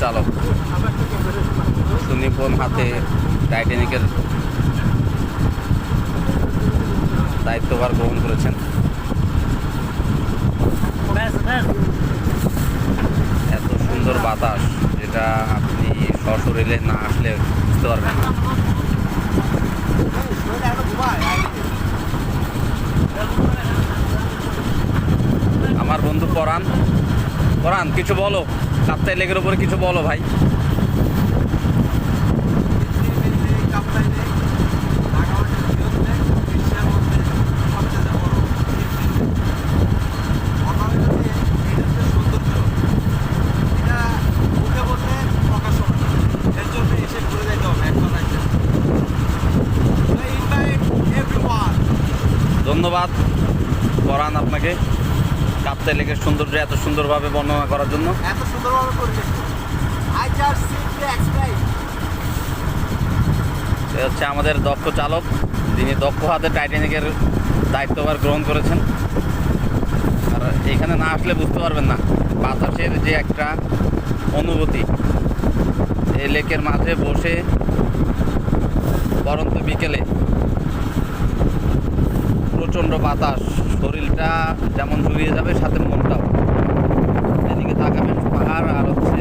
চালক সুনিপুণ হাতে টাইটানিকের দায়িত্বভার গ্রহণ করেছেন। এত সুন্দর বাতাস, যেটা আপনি সশরীরে না আসলে বুঝতে পারবেন না। আমার বন্ধু পরাণ, কিছু বলো, কাপ্তাই লেকের উপরে কিছু বলো ভাই। ধন্যবাদ পরাণ আপনাকে কাপ্তাই লেকের সৌন্দর্য এত সুন্দরভাবে বর্ণনা করার জন্য। এত সুন্দরভাবে পরিবেশ এ হচ্ছে আমাদের দক্ষ চালক, যিনি দক্ষ হাতে টাইটানিকের দায়িত্বভার গ্রহণ করেছেন। আর এখানে না আসলে বুঝতে পারবেন না বাতাসের যে একটা অনুভূতি। এই লেকের মাঝে বসে পরন্ত বিকেলে প্রচণ্ড বাতাস, শরীরটা যেমন জুড়িয়ে যাবে সাথে মনটাও। এদিকে তাকাবেন পাহাড় আর হচ্ছে